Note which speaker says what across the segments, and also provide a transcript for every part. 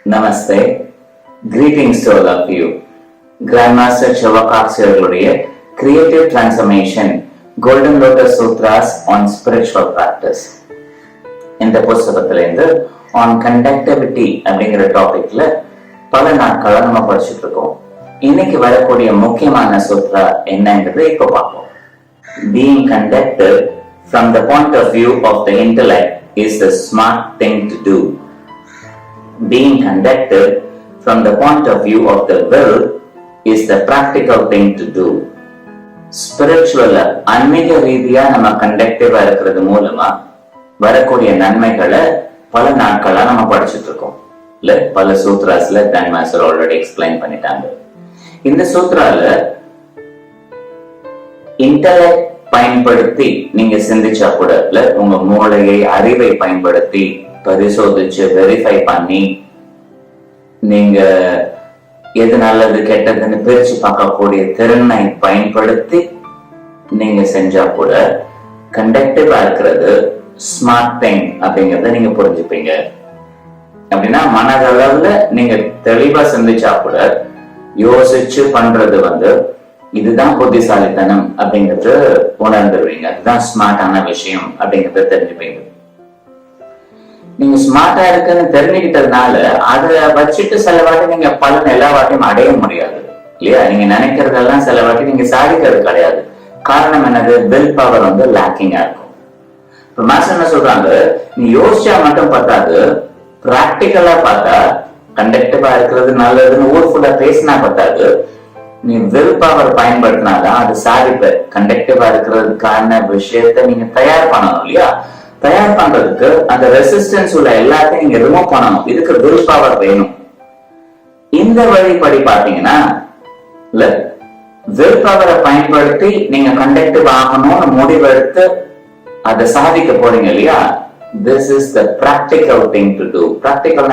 Speaker 1: Namaste. Greetings to all of you. Grandmaster Chivakax அவர்களுடைய Creative Transformation Golden Lotus Sutras on Spiritual Practice. இந்த புத்தகத்திலிருந்து on conductivity அப்படிங்கிற டாபிக்ல பல நாட்களா நம்ம படிச்சுட்டு இருக்கோம். இன்னைக்கு வரக்கூடிய முக்கியமான சூத்ரா என்னங்கிறது இப்ப பார்ப்போம். Being conductive from the point of view of the intellect is the smart thing to do. Being conductive from the point of view of the will is the practical thing to do. Spiritual ஆன்மீக ரீதியா நம்ம கண்டக்டிவா இருக்கிறது மூலமா வரக்கூடிய நன்மைகளை பல நாட்களா நம்ம படிச்சுட்டு இருக்கோம். இல்ல பல சூத்ராஸ்ல கிராண்ட் மாஸ்டர் ஆல்ரெடி எக்ஸ்பிளைன் பண்ணிட்டாங்க. இந்த சூத்ரால இன்டலெக்ட் பயன்படுத்தி நீங்க சிந்திச்சா கூட இல்ல உங்க மூளையை அறிவை பயன்படுத்தி பரிசோதிச்சு வெரிஃபை பண்ணி நீங்க எது நல்லது கெட்டதுன்னு பிரிச்சு பார்க்கக்கூடிய திறனை பயன்படுத்தி நீங்க செஞ்சா கூட கண்டக்டிவா இருக்கிறது ஸ்மார்ட் திங் அப்படிங்கறத நீங்க புரிஞ்சுப்பீங்க. அப்படின்னா மனதளவுல நீங்க தெளிவா சிந்திச்சா கூட யோசிச்சு பண்றது இதுதான் புத்திசாலித்தனம் அப்படிங்கறது உணர்ந்துருவீங்க. அதுதான் ஸ்மார்ட்டான விஷயம் அப்படிங்கறத தெரிஞ்சுப்பீங்க. நீங்க ஸ்மார்ட்டா இருக்குன்னு தெரிஞ்சுக்கிட்டதுனால அதை வச்சுட்டு சில வாட்டி நீங்க பலன் எல்லா வாட்டியும் அடைய முடியாது இல்லையா? நீங்க நினைக்கிறதெல்லாம் சில வாட்டி நீங்க சாதிக்கிறது கிடையாது. காரணம் என்னது? வில் பவர் லேக்கிங்கா இருக்கும். இப்ப மாஸ்டர் என்ன சொல்றாங்க, நீ யோசிச்சா மட்டும் பார்த்தாது, பிராக்டிக்கலா பார்த்தா கண்டக்டிவா இருக்கிறது நல்லதுன்னு ஊர் ஃபுல்லா பேசினா பார்த்தாது, நீ வில் பவர் பயன்படுத்தினாதான் அது சாதிப்ப. கண்டக்டிவா இருக்கிறதுக்கான விஷயத்த நீங்க தயார் பண்ணணும் இல்லையா? தயார் பண்றதுக்கு அந்த ரெசிஸ்டன்ஸ் உள்ள எல்லாத்தையும் நீங்க ரிமூவ் பண்ணணும். இதுக்கு வில் பவர் வேணும். இந்த வழிப்படி பாத்தீங்கன்னா இல்ல வில் பவரை பயன்படுத்தி நீங்க கண்டக்டிவ் ஆகணும்னு முடிவெடுத்து அதை சாதிக்க போறீங்க இல்லையா? This is the practical thing to do. Practical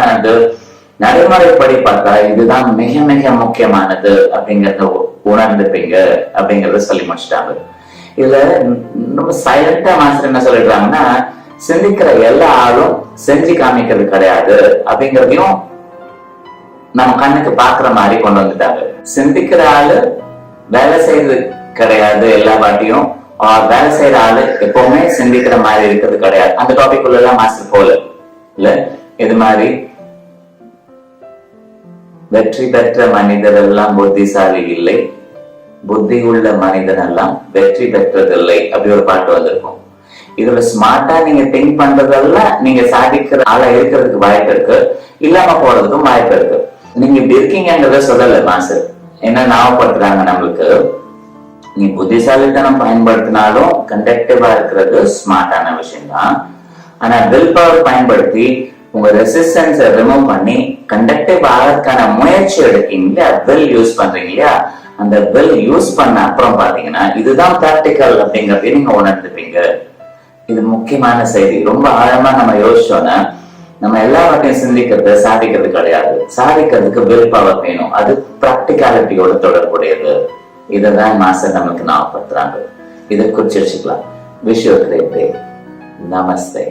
Speaker 1: நடைமுறைப்படி பார்த்தா இதுதான் மிக மிக முக்கியமானது அப்படிங்கறத உணர்ந்துப்பீங்க அப்படிங்கறத சொல்லி முடிச்சிட்டாங்க. இதுல ரொம்ப சைலண்டா மாஸ்டர் என்ன சொல்லிடுறாங்கன்னா, சிந்திக்கிற எல்லா ஆளும் செஞ்சு காமிக்கிறது கிடையாது அப்படிங்கறதையும் நம்ம கண்ணுக்கு பாக்குற மாதிரி கொண்டு வந்துட்டாங்க. சிந்திக்கிற ஆளு வேலை செய்யறது கிடையாது எல்லா வாட்டியும், வேலை செய்யற ஆளு எப்பவுமே சிந்திக்கிற மாதிரி இருக்கிறது கிடையாது. அந்த டாபிக் உள்ள எல்லாம் மாஸ்டர் போல இல்ல. இது மாதிரி வெற்றி பெற்ற மனிதர் எல்லாம் புத்திசாலி இல்லை, புத்தி உள்ள மனிதன் எல்லாம் வெற்றி பெற்றதில்லை அப்படி ஒரு பாட்டு வந்திருக்கும். இதுல ஸ்மார்ட்டா நீங்க திங்க் பண்றதெல்லாம் நீங்க சாதிக்கிற ஆளா இருக்கிறதுக்கு வாய்ப்பு இருக்கு, இல்லாம போறதுக்கும் வாய்ப்பு இருக்கு. நீங்க இப்படி இருக்கீங்கன்றத சொல்லல மாஸ்டர். என்ன ஞாபகப்படுத்துறாங்க நம்மளுக்கு, நீ புத்திசாலித்தனம் பயன்படுத்தினாலும் கண்டக்டிவா இருக்கிறது ஸ்மார்ட்டான விஷயம் தான். ஆனா வில் பவர் பயன்படுத்தி உங்க ரெசிஸ்டன்ஸை ரிமூவ் பண்ணி கண்டக்டிவ் ஆகிறதுக்கான முயற்சி எடுக்கீங்க, வில் யூஸ் பண்றீங்க இல்லையா? அந்த வில் யூஸ் பண்ண அப்புறம் பாத்தீங்கன்னா இதுதான் பிராக்டிக்கல் அப்படிங்கறத நீங்க உணர்ந்துப்பீங்க. இது முக்கியமான செய்தி. ரொம்ப ஆழமா நம்ம யோசிச்சோன்னா நம்ம எல்லா வாட்டையும் சிந்திக்கிறது சாதிக்கிறது கிடையாது. சாதிக்கிறதுக்கு வில் பவர் வேணும். அது பிராக்டிகாலிட்டியோட தொடர்புடையது. இதைதான் மாஸ்டர் நமக்கு ஞாபகப்படுத்துறாங்க. இதை குறிச்சு வச்சுக்கலாம். Wish you a great day. Namaste.